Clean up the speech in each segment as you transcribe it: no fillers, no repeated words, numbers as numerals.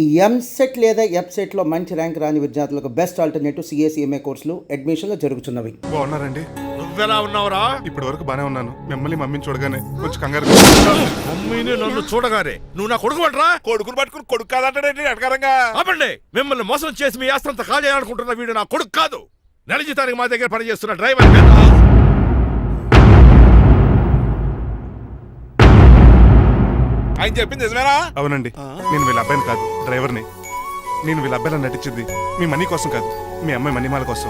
ఈ ఎంసెట్ లేదా ఎఫ్సెట్లో మంచి ర్యాంక్ రాని విద్యార్థులకు బెస్ట్ ఆల్టర్నేటివ్ సిఎస్ఈఎంఏ కోర్సులు అడ్మిషన్లు జరుగుతున్నవి. బాగున్నారండి? నువ్వెలా ఉన్నావురా? ఇప్పటి వరకు బానే ఉన్నాను. మిమ్మల్ని మమ్మీని చూడగానే కొంచెం కంగారు. మమ్మీని నన్ను చూడగానే నువ్వు నా కొడుకు అంటరా? కొడుకుని పట్టుకుని కొడుకు కాదంటాడండి అటకారంగా. అవ్వండి, మిమ్మల్ని మోసం చేసి మీ ఆస్తంతా కాల్ చేయాలనుకుంటున్న వీడు నా కొడుకు కాదు. నెల జీతానికి మా దగ్గర పనిచేస్తున్న డ్రైవర్. ఆయన చెప్పింది నిజమేనా? అవునండి, నేను వీళ్ళ అబ్బాయిని కాదు, డ్రైవర్ని. నేను వీళ్ళ అబ్బాయిలా నటించింది మీ మనీ కోసం కాదు, మీ అమ్మాయి మణిమాల కోసం.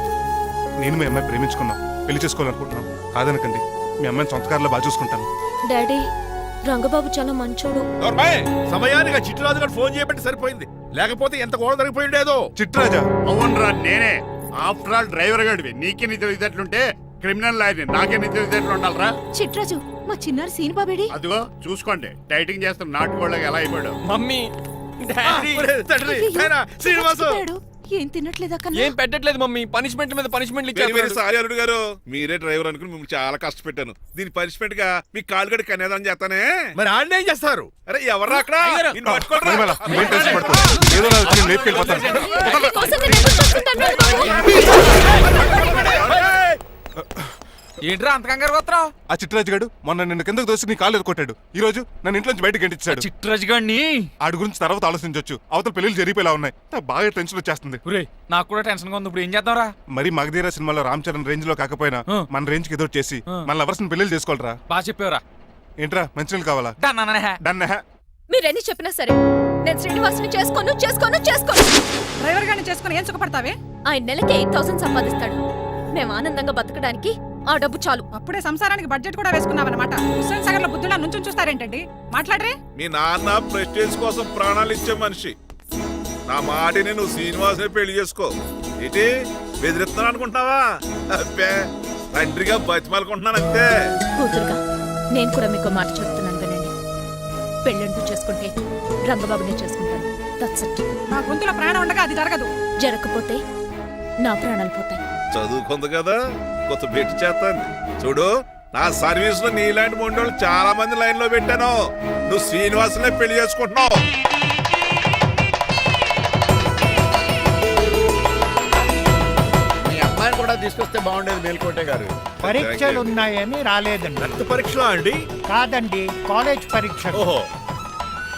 నేను మీ అమ్మాయి ప్రేమించుకున్నాం, పెళ్లి చేసుకోవాలనుకుంటున్నాం. కాదనకండి, మీ అమ్మాయిని సొంత కారులో బాగా చూసుకుంటాను. డాడీ, రంగబాబు చాలా మంచోడు. సమయానికి చిట్టురాజు గారు ఫోన్ చేయబట్టి సరిపోయింది, లేకపోతే ఎంత గోడ జరిగిపోయి ఉండేదో. చిట్రాజా? అవునరా, నేనే. ఆఫ్టర్ ఆల్ డ్రైవర్ గడివి. నీకే నీ తెలివితేటలుంటే క్రిమినల్ లాయర్ని, నాకే నీ తెలివితేటలు ఉండాలరా? చిట్రాజు, మా చిన్నారి సీన్ బాబేడి. అదిగో చూసుకోండి, డైటింగ్ చేస్తున్న నాటుకోళ్ళకి ఎలా అయిపోయాడు. మమ్మీ, డాడీ, తండ్రి, నాయనా, శ్రీనివాసు. ఏం తినట్లేదా? ఏం పెట్టట్లేదు మమ్మీ. పనిష్మెంట్ మీద పనిష్మెంట్ ఇచ్చారు. సారీ అల్లుడు గారు, మీరే డ్రైవర్ అనుకుని మిమ్మల్ని చాలా కష్టపెట్టాను. దీని పనిష్మెంట్ గా మీ కాలు గడి కనేదాన్ని చేస్తానే. మరి ఆడిని ఏం చేస్తారు? అరే ఎవర్రా అక్కడ? నిన్ను పట్టుకోరా. మణిమాల, నువ్వేం టెన్షన్ పడకు. ఏదో నా వచ్చి నేను లేపుకెళ్ళిపోతాను. ఏంట్రా అంత కంగారు పోతున్నావు? ఆ చిట్రాజు గారు మొన్న నిన్ను కిందకు దోసి నీ కాలు ఎదుకొట్టాడు. ఈ రోజు నన్ను ఇంట్లోంచి బయటకు గంటించాడు. చిట్రాజు గారిని ఆడి గురించి తర్వాత ఆలోచించవచ్చు. అవతల పెళ్లిళ్ళు జరిగిపోయేలా ఉన్నాయి. నాకు బాగా టెన్షన్ వచ్చేస్తుంది. నాకు కూడా టెన్షన్ గా ఉంది. ఇప్పుడు ఏం చేద్దాంరా? మరి మగధీర సినిమాలో రామ్ చరణ్ రేంజ్ లో కాకపోయినా మన రేంజ్ కి ఎదురు చేసి మన లవర్స్ పెళ్లి చేసుకోవాలరా. బాగా చెప్పేవరా. ఏంట్రా, మంచినీళ్ళు కావాలా? డన్. మీరెన్ని చెప్పినా సరే నేను శ్రీనివాసుని చేసుకోను. డ్రైవర్ గారిని చేసుకుని ఏం సుఖపడతావే? ఆయన నెలకి 8,000 సంపాదిస్తాడు. మేము ఆనందంగా బతకడానికి ఆ డబ్బు చాలు. అప్పుడే సంసారానికి బడ్జెట్ కూడా వేసుకున్నావన్నమాట. హుస్సేన్ సాగర్ లో బుద్ధులా నుంచి చూస్తారేంటండి? మాట్లాడరే. మీ నాన్న ప్రెస్టేజ్ కోసం ప్రాణాలు ఇచ్చే మనిషి. నా మాటిని నువ్వు శ్రీనివాసుని పెళ్లి చేసుకో. ఏంటి బెదిరిస్తున్నాను అనుకుంటున్నావా? అబ్బే, తండ్రిగా బతిమాలకుంటున్నాను అంతే. కూతురుగా నేను కూడా మీకు మాట చెప్తున్నాను వినండి. పెళ్ళంటూ చేసుకుంటే రంగబాబునే చేసుకుంటాను. That's it. నా గొంతులో ప్రాణం ఉండగా అది జరగదు. జరగకపోతే నా ప్రాణాలు పోతాయి. చదువుకుంది కదా, కొత్త పెట్టి చేస్తాను. చూడు, నా సర్వీస్ లో నీలాంటి మొండోళ్ళు చాలా మంది లైన్ లో పెట్టాను. నువ్వు శ్రీనివాసునే పెళ్లి చేసుకుంటున్నావు. మీ అమ్మాయిని కూడా తీసుకొస్తే బాగుండేది మేల్కోటే గారు. పరీక్షలు ఉన్నాయని రాలేదండి. రక్త పరీక్షలా అండి? కాదండి, కాలేజ్ పరీక్ష. ఓహో,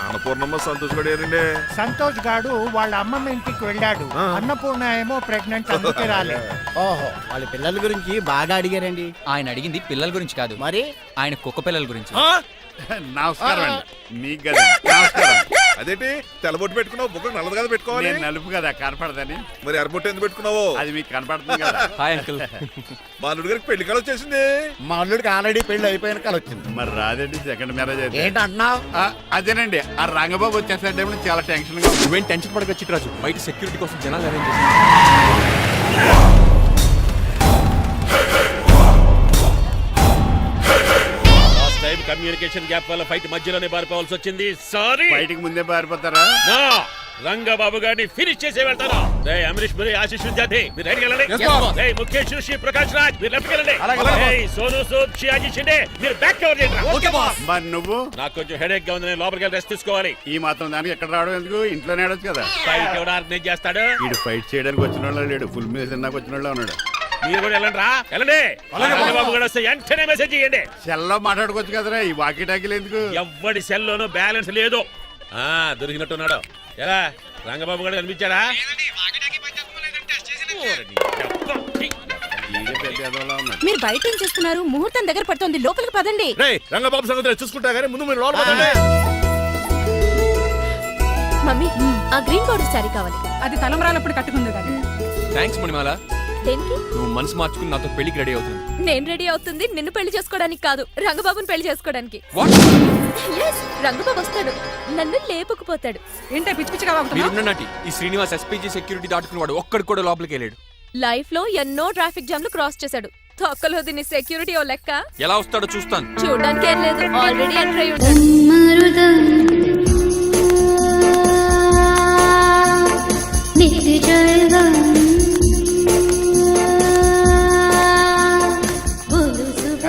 అన్నపూర్ణమ్మ సంతోష్ గడేనండి. సంతోష్ గాడు వాళ్ళ అమ్మమ్మ ఇంటికి వెళ్ళాడు. అన్నపూర్ణ ఏమో ప్రెగ్నెంట్, అందుకే రాలేదు. ఓహో, వాళ్ళ పిల్లల గురించి బాగా అడిగారండి. ఆయన అడిగింది పిల్లల గురించి కాదు, మరి ఆయన కుక్క పిల్లల గురించి. నమస్కారం అండి. మీకు కదా నమస్కారం. అదేంటి తెల్లబొట్టు పెట్టుకున్నావు? బుక్క నల్లది కదా పెట్టుకోవాలి. నలుపు కదా కనపడదని. మరి ఎర్రబొట్టు ఎందుకు పెట్టుకున్నావు? అది మీకు కనపడుతుంది కదా. Hi uncle. మా అల్లుడి గారికి పెళ్లి కాలం వచ్చేసింది. మా అల్లుడికి ఆల్రెడీ పెళ్లి అయిపోయిన కాలం వచ్చింది. మరి రాదండి, సెకండ్ మ్యారేజ్ అయితే. ఏంటి అంటున్నావు? అదేనండి, ఆ రంగబాబు వచ్చేసరికి చాలా టెన్షన్ గా. నువ్వేం టెన్షన్ పడక చిట్రాజు. బయట సెక్యూరిటీ కోసం జనాలు అరేంజ్ చేసి కమ్యూనికేషన్ గ్యాప్ వల్ల ఫైట్ మధ్యలోనే పారిపోవాల్సి వచ్చింది. సారీ. బయటికి ముందే పారిపోతారా? రంగబాబు గారిని ఫినిష్ చేసి వెళ్తాను. అమరీష్ మరి ఆశీష్ విద్యార్థి మీరు రైట్ వెళ్ళండి. ముఖేష్ శ్రీ ప్రకాష్ రాజ్ మీరు లెఫ్ట్ వెళ్ళండి. సోను సూద్ షియాజీ షిండే మీరు బ్యాక్ కవర్ చేయండి. మరి నువ్వు? నాకు కొంచెం హెడేక్ గా ఉంది, నేను లోపలికి వెళ్ళి రెస్ట్ తీసుకోవాలి. ఈ మాత్రం దానికి ఎక్కడ రావడం ఎందుకు? ఇంట్లోనే ఆడొచ్చు కదా. ఫైట్ ఎవరు ఆర్గనైజ్ చేస్తాడు? వీడు ఫైట్ చేయడానికి వచ్చిన వాళ్ళు లేడు, ఫుల్ మీద తిన్నాక వచ్చిన వాళ్ళు ఉన్నాడు. మీరు కూడా వెళ్ళండి రా, వెళ్ళండి. రంగబాబు గారు వస్తే వెంటనే మెసేజ్ చేయండి. సెల్లో మాట్లాడుకోవచ్చు కదరా, ఈ వాకీ టాకీలు ఎందుకు? ఎవ్వడి సెల్లోనూ బ్యాలెన్స్ లేదు. దొరికినట్టున్నాడు. ఎలా రంగబాబు గారు కనిపించాడా? మీరు బయట ఏం చేస్తున్నారు? ముహూర్తం దగ్గర పడుతుంది, లోపలికి పదండి. రంగబాబు సంగతి చూసుకుంటా గానీ ముందు మీరు లోపల పదండి. మమ్మీ, ఆ గ్రీన్ బోర్డర్ శారీ కావాలి. అది తలంబ్రాలప్పుడు కట్టుకుంది కానీ. థ్యాంక్స్ మణిమాల. దేనికి? నువ్వు మనసు మార్చుకుని నాతో పెళ్లికి రెడీ అవుతుంది. నేను రెడీ అవుతుంది నిన్ను పెళ్లి చేసుకోవడానికి కాదు, రంగబాబుని పెళ్లి చేసుకోవడానికి. Yes, రంగబాబు వస్తాడు, నన్ను లేపుకుపోతాడు. ఏంటే పిచ్చి పిచ్చిగా వాగుతున్నావ్? మీరున్నటి ఈ శ్రీనివాస్ ఎస్పీజీ సెక్యూరిటీ దాటుకుని వాడు ఒక్కడు కూడా లోపలికి వెళ్ళాడు. లైఫ్ లో ఎన్నో ట్రాఫిక్ జామ్లు క్రాస్ చేశాడు. తొక్కలో దీన్ని సెక్యూరిటీ ఓ లెక్క. ఎలా వస్తాడో చూస్తాను. చూడడానికి ఏం లేదు, ఆల్రెడీ ఎంటర్ అయి ఉంటాడు.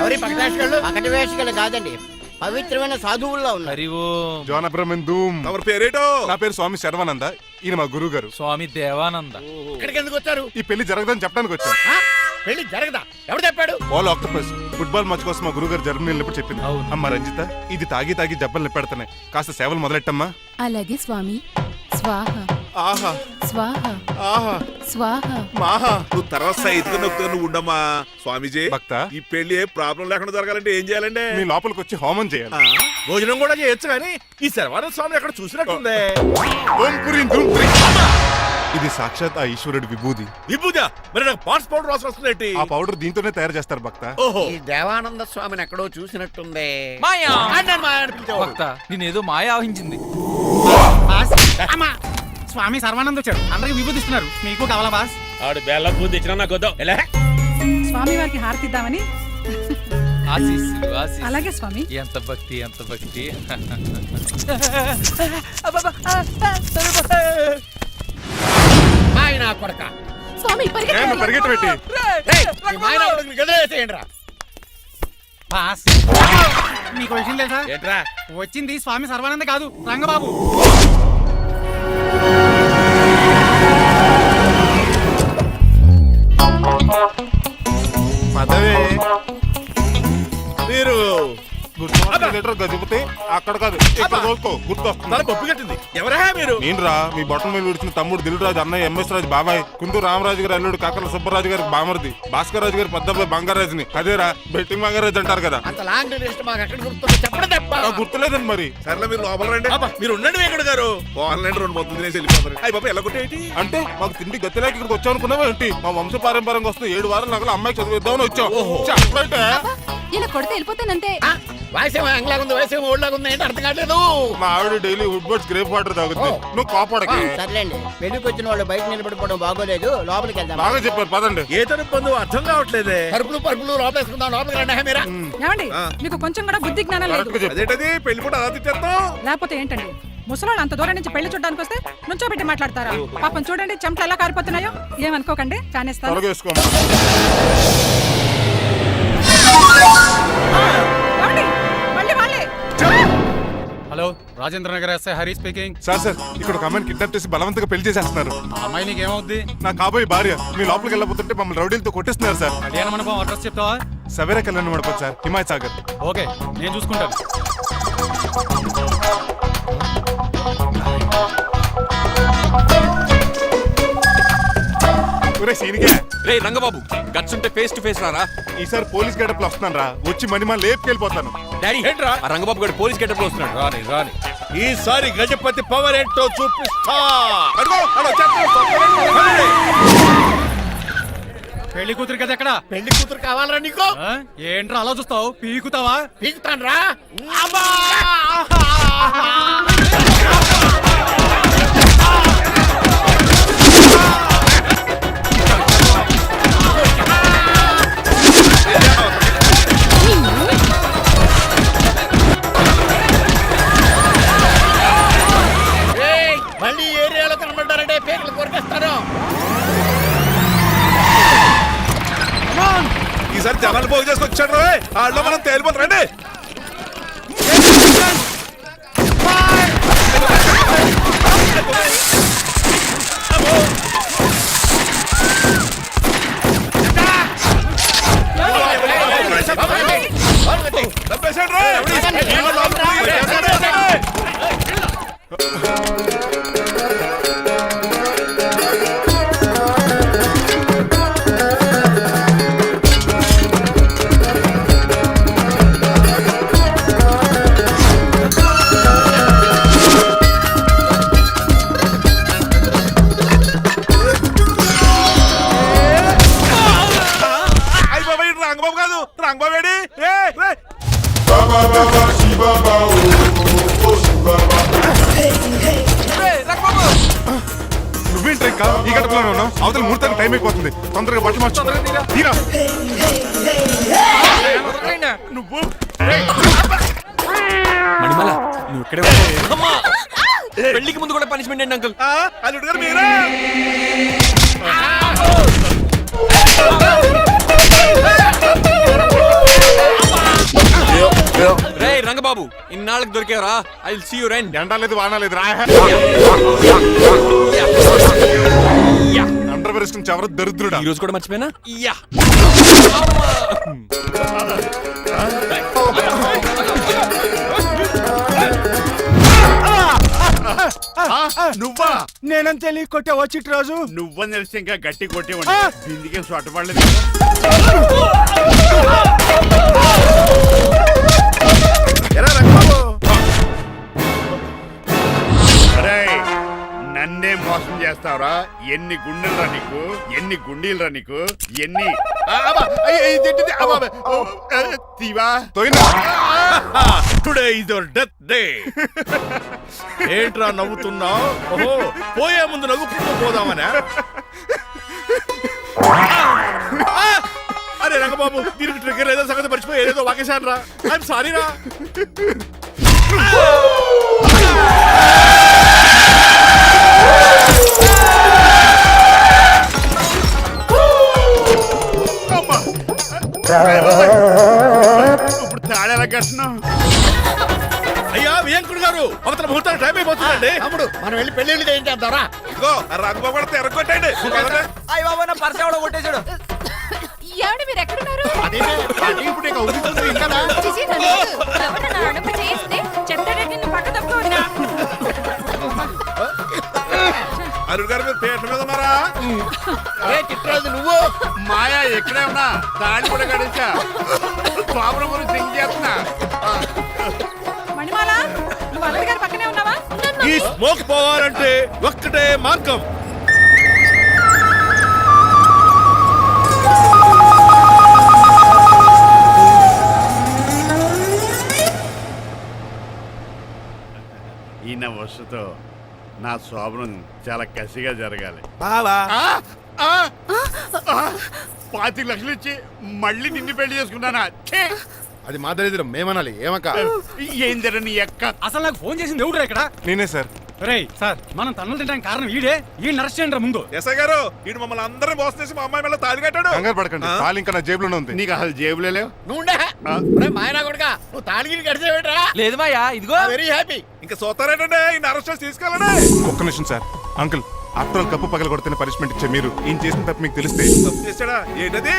ఎవరి పక్కన వేసుకెళ్ళు కాదండి, పవిత్రమైన సాధువుల్లో ఉన్నారు. హరి ఓం జోన బ్రహ్మం తమరి పేరేటో? నా పేరు స్వామి శర్వానంద, ఈయన మా గురువు గారు. స్వామి దేవానంద. ఇక్కడికి ఎందుకు వచ్చారు? ఈ పెళ్లి జరగదని చెప్పడానికి వచ్చాం. ఆ? పెళ్లి జరగదా? ఎవరు చెప్పాడు? వాల్ ఆక్టోపస్ ఫుట్బాల్ మ్యాచ్ కోసం మా గురువు గారు జర్మనీ వెళ్ళినప్పుడు చెప్పింది. అవును. అమ్మ రంజిత, ఇది తాగి తాగి జబ్బలు నిప్పెడుతున్నాయి, కాస్త సేవలు మొదలెట్టమ్మా. అలాగే స్వామి. స్వాహ ఆహా స్వాహ ఆహా స్వాహ. మాహా నువ్వు తర్వాత సైతుగా నొక్కుగా నువ్వు ఉండమ్మా. స్వామీజీ, భక్త, ఈ పెళ్లి ఏ ప్రాబ్లం లేకుండా జరగాలంటే ఏం చేయాలండి? మీ లోపలికి వచ్చి హోమం చేయాలి. భోజనం కూడా చేయొచ్చు కానీ ఈ శర్వానంద స్వామి ఎక్కడ చూసినట్టుంది. ఓం పురీం ధూమ్ త్రీ. ఇది సాక్షాత్ ఆ ఈశ్వరుడి విభూది. విభూజ మరి నాకు పాట్స్ పౌడర్ వాసన వస్తుంది. ఆ పౌడర్ దీంతోనే తయారు చేస్తారు భక్త. ఓహో, ఈ దేవానంద స్వామిని ఎక్కడో చూసినట్టుంది. మాయా అన్నాను మాయా అని పిలిచేవాడు. భక్త నేనేదో మాయ ఆవహించింది. స్వామి సర్వానంద్ వచ్చాడు, అందరికి విభూతిస్తున్నారు. మీకు కావాలా బాస్? ఆడు బెల్లం బూంది ఇచ్చినా నాకు వద్దాం ఎలా. స్వామి వారికి హారతిద్దామని. ఆశీస్సులు ఆశీస్సులు. అలాగే స్వామి. ఎంత భక్తి ఎంత భక్తి. మాయన కొడక. స్వామి నేను పరిగెట్టబెట్టి మాయన కొడుకుని గదిలేసేయండి రా. బాస్ మీకు విషయం తెలుసా? ఏంట్రా? వచ్చింది స్వామి సర్వానంద కాదు, రంగబాబు. పదవే మీరు గజపతి అక్కడ కాదు, ఇక్కడ చూసుకో, గుర్తొస్తుంది. తల పప్పు కట్టింది. ఎవరా మీరు? నేను రా, మీ బొట్టల మీద విడిచిన తమ్ముడు దిల్ రాజు, అన్నయ్య ఎంఎస్ రాజు బాబాయ్, కుందూరు రామరాజు గారి అల్లుడు కాకల సుబ్బరాజు గారికి బామర్ది, భాస్కర్ రాజు గారి పెద్దబ్బాయి బంగారాజుని. అదేరా బెట్టింగ్ బంగారాజు అంటారు కదా. అంత లాంగ్ లిస్ట్ మాకు ఎక్కడ గుర్తుంది చెప్పడం తప్ప. నాకు గుర్తులేదండి మరి. సర్లే మీరు లోపల రండి. మీరు ఉండండి వెంకట గారు. ఆన్లైన్ రెండు మొత్తం తినేసి వెళ్ళిపోతారు. అయ్యి బాబా ఎలా కొట్టేటి? అంటే మాకు తిండి గతిలేక ఇక్కడికి వచ్చాం అనుకున్నావా ఏంటి? మా వంశ పారంపర్యంగా వస్తున్న 7 వారాలు నగలు అమ్మాయికి చదివిద్దామని వచ్చాం. చెప్పంటే ఇలా కొడితే వెళ్ళిపోతానంతే. వయసేమో ఎంగ్లాగా ఉంది, వయసేమో ఓల్డ్లాగా ఉంది, ఏంటి అర్థం కావట్లేదు. మా ఆవిడ daily wood birds grape water తాగుతుంది, నువ్వు కాపాడకి. సర్లేండి, పెళ్లికి వచ్చిన వాళ్ళు బయట నిలబడిపోవడం బాగోలేదు, లోపలికి వెళ్దాం. బాగా చెప్పారు పదండి. ఏ తరపు బంధువు అర్థం కావట్లేదే. పరుపులు పరుపులు లోపలేసుకుందాం, లోపలికి రండి. మీరా ఏమండి మీకు కొంచెం కూడా బుద్ధి జ్ఞానం లేదు. కరెక్ట్గా చెప్పు. అదేంటది పెళ్లి కూడా అలా తిట్టేస్తాం? లేకపోతే ఏంటండి, ముసలోళ్ళు అంత దూరం నుంచి పెళ్లి చూడడానికి వస్తే నుంచోబెట్టి మాట్లాడతారా? పాపం చూడండి చెమటలు ఎలా కారిపోతున్నాయో. ఏమనుకోకండి, కానేస్తాను. తొలగేసుకో. ఏమండి, మళ్ళీ వాళ్ళే. Hello, Rajendra Nagar SI Hari speaking. Sir sir, ఇక్కడ ఒక అమ్మాయిని కిడ్నాప్ చేసి బలవంతంగా పెళ్లి చేసేస్తున్నారు. ఆ అమ్మాయి నీకేమవుద్ది? నా కాబోయే భార్య. మీ లోపలికి వెళ్ళబోతుంటే మమ్మల్ని రౌడీలతో కొట్టేస్తున్నారు సార్. కళ్యాణ మండపం అడ్రస్ చెప్తావా? సవేరా కళ్యాణ్ మండపం సార్, హిమాయత్ సాగర్. ఓకే, నేను చూసుకుంటాను. ఒరే సీనిగా, రే రంగబాబు, గట్స్ ఉంటే ఫేస్ టు ఫేస్ రారా. ఈసారి పోలీస్ గెటప్ లో వస్తున్నాను రా, వచ్చి మణిమా లేపుకెళ్ళిపోతాను. డాడీ ఏంట్రా? ఆ రంగబాబు గారు పోలీస్ గెటప్ లో వస్తున్నాడు. రాని రాని ఈసారి గజపతి పవర్ ఏంటో చూపిస్తా. అడుగో అలా చెప్పు. పెళ్లి కూతురు కదా ఎక్కడ? పెళ్లి కూతురు కావాలరా నీకు? ఆ? ఏంట్రా అలా చూస్తావు? పీకుతావా? పీకుతాను రా. మళ్ళీ ఏరియాలో కనబడ్డారంటే పేర్లు కొరికేస్తాను. ఈసారి జనాలు పోగు చేసుకొచ్చాడు రా. ఆడలో మనం తేలిపోతారండి. చంపేశాడు రా. అయ్యి బాబా, ఇటు రంగబాబు కాదు, రంగబాబు ఏడి? నువ్వేంటి ఇంకా ఈ గడపలోనే ఉన్నావు? అవతల ముహూర్తానికి టైం అయిపోతుంది, తొందరగా బట్టలు మార్చు. తీరా. నువ్వు మణిమల నువ్వు ఇక్కడే ఉండు. అమ్మా! పెళ్లికి ముందు కూడా పనిష్మెంట్ ఏంటి అంకుల్? అల్లుడు గారు మీరా? అయ్యో రే రంగబాబు ఇన్నాళ్ళకి దొరికేవరా I will see you rain. ఎండాలేదు వానాలేదు రా అండర్ వేరేసుకుని చెవర దరిద్రుడా. ఈ రోజు కూడా మర్చిపోయినా. యా నువ్వా? నేనంత తెలియ కొట్టే వచ్చి రోజు నువ్వని తెలిసి ఇంకా గట్టి కొట్టేవాడి బిందికి సొట్టపడలేదు. ఎరా రంగబాబు, అరేయ్, నన్నే మోసం చేస్తావురా? ఎన్ని గుండెలరా నీకు, ఎన్ని గుండీలరా నీకు, ఎన్ని today is your death day. ఏంట్రా నవ్వుతున్నావు? ఓహో, పోయే ముందు నవ్వుకుంటూ పోదామనా? అరే రంగబాబు, దీనికి ట్రిగ్గర్ ఏదో సంగతి మర్చిపోయి ఏదో వాకేశాను రా. ఐఎమ్ సారీ రా. ఇప్పుడు తాడేలా కట్టినాం. అయ్యా వియంకుడు గారు, అవతల ముహూర్తానికి టైం అయిపోతుందండి. తమ్ముడు మనం వెళ్ళి పెళ్లి చేయించేద్దారా? ఇదిగో రంగబాబు కూడా తెరగొట్టండి. అయ్య బాబా నా పర్స్ ఎవడో కొట్టేశాడు. ఏమండి మీరు ఎక్కడున్నారు? ఇప్పుడు ఇక ఉరుకుతుంది ఇంకా చిచి, నన్ను ఎవరన్నా అడుగు చేస్తే చెప్తాడంటే నువ్వు పక్క తప్పుకోవద్దా? అరుణ్ గారు మీరు పేట మీద ఉన్నారా? చిట్రాజు నువ్వు మాయా ఎక్కడే ఉన్నా దాన్ని కూడా గడిచా ప్రాబ్లం గురించి థింక్ చేస్తున్నా. మణిమాల నువ్వు అల్లుడి గారి పక్కనే ఉన్నావా? ఈ స్మోక్ పోవాలంటే ఒక్కటే మార్గం. ఈయన వస్తుతో నా శోభనం చాలా కసిగా జరగాలి. 25 లక్షలు ఇచ్చి మళ్ళీ నిన్ను పెళ్లి చేసుకున్నానా? ఛీ! అది మా దరిద్రం మేమనాలి ఏమక్క. ఏం జర నీ ఎక్క. అసలు నాకు ఫోన్ చేసింది ఎవరు ఇక్కడ? నేనే సార్. రేయ్ సార్, మనం తన్నులు తినడానికి కారణం ఈడే. ఈ అరెస్ట్ చేయండి ముందు. ఎస్ఐ గారు, వీడు మమ్మల్ని అందరినీ మోసం చేసి మా అమ్మాయి మీద తాళి కట్టాడు. కంగారు పడకండి, తాళి ఇంకా నా జేబులోనే ఉంది. నీకు అసలు జేబులే లేవు. నువ్వు మాయనా కొడుకా, నువ్వు తాళగిరి గడిచేవేట్రా? లేదు మాయా, ఇదిగో వెరీ హ్యాపీ. ఇంకా చూస్తారేటండి, ఈయన అరెస్ట్ చేసి తీసుకెళ్ళండి. ఒక్క నిమిషం sir. Uncle, after all cup పగల కొడితేనే పనిష్మెంట్ ఇచ్చే మీరు ఈయన చేసిన తప్పు మీకు తెలిస్తే తప్పు చేశాడా? ఏంటది?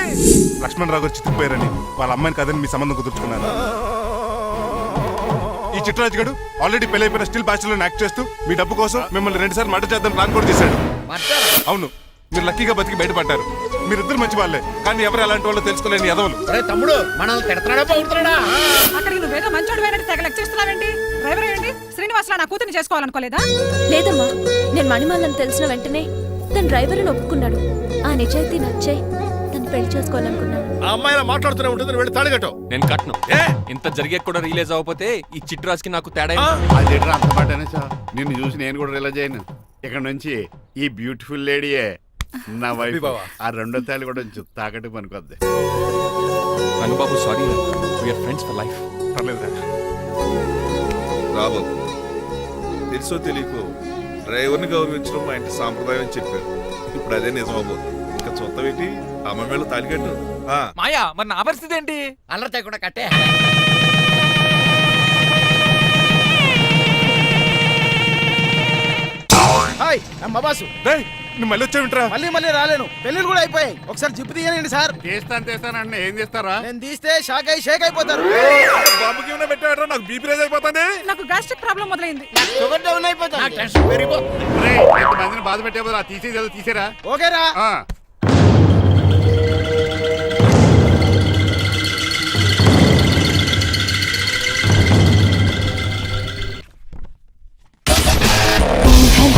లక్ష్మణ్ రావు గారు చితికిపోయారని వాళ్ళ అమ్మాయిని కాదని మీ సంబంధం కుదుర్చుకున్నాను. ఈ చిట్రాజు గడు ఆల్రెడీ పెళ్ళైపోయిన స్టిల్ బ్యాచులర్ యాక్ట్ చేస్తూ మీ డబ్బు కోసం మిమ్మల్ని 2 సార్లు మర్డర్ చేద్దాం ప్లాన్ కూడా చేశాడు. అవును, మీరు లక్కీగా బతికి బయటపడ్డారు. మీరిద్దరు మంచి వాళ్ళే, కానీ ఎవరు అలాంటి వాళ్ళు తెలుసుకోలేని ఎదవలు. అరే తమ్ముడు, మనల్ని తిడతాడా పడుతున్నాడా? అక్కడికి నువ్వేదో మంచోడు అయినట్టు తెగ లెక్చేస్తున్నావేంటి? డ్రైవర్ ఏంటి శ్రీనివాసలా నా కూతుర్ని చేసుకోవాలనుకోలేదా? లేదమ్మా, నేను మణిమాలని తెలిసిన వెంటనే తన డ్రైవర్ ఒప్పుకున్నాడు. ఆ నిజాయితీ నచ్చే తను పెళ్లి చేసుకోవాలనుకున్నాను. ఆ అమ్మాయిలా మాట్లాడుతూనే ఉంటుంది, వెళ్ళి తాళిగట్టు. నేను కట్ను. ఏ? ఇంత జరిగే కూడా రియలైజ్ అవ్వకపోతే ఈ చిట్రాజ్కి నాకు తేడా ఆ? ఏంటి? అదేంట్రా అంత మాట అనేసా? నిన్ను చూసి నేను కూడా రిలైజ్ అయ్యాను. ఇక్కడ నుంచి ఈ బ్యూటిఫుల్ లేడీయే నా వైఫ్. ఆ 2వ తాళి కూడా తాకట్టు పనికొద్ది. Rangababu sorry, we are friends for life. పర్లేదురా. రాబోతు తెలుసో తెలియకో డ్రైవర్ని గౌరవించడం మా ఇంటి సాంప్రదాయం అని చెప్పారు. ఇప్పుడు అదే నిజం అవ్వబోతుంది. ఇంకా చూస్తావేంటి? అమ్మ మీద తాలికట్టు. మాయా, మరి నా పరిస్థితి ఏంటి? అల్లరితే కూడా కట్టే. హాయ్ బాబాసు. డేయ్, నువ్వు మళ్ళీ వచ్చావింట్రా? మళ్ళీ రాలేను, పెళ్ళిళ్ళు కూడా అయిపోయాయి. ఒకసారి జిప్పు తీయనండి సార్. చేస్తానంటే ఏం చేస్తారా? నేను తీస్తే షేక్ అయిపోతారు. బాంబుకి ఏమైనా పెట్టాడరా? నాకు బీపీ రేజ్ అయిపోతుంది. నాకు గ్యాస్ట్రిక్ ప్రాబ్లం మొదలైంది. షుగర్ డౌన్ అయిపోతుంది. టెన్షన్ పెరిగిపో. మందిని బాధ పెట్టే తీసేది తీసేరా. ఓకేరా.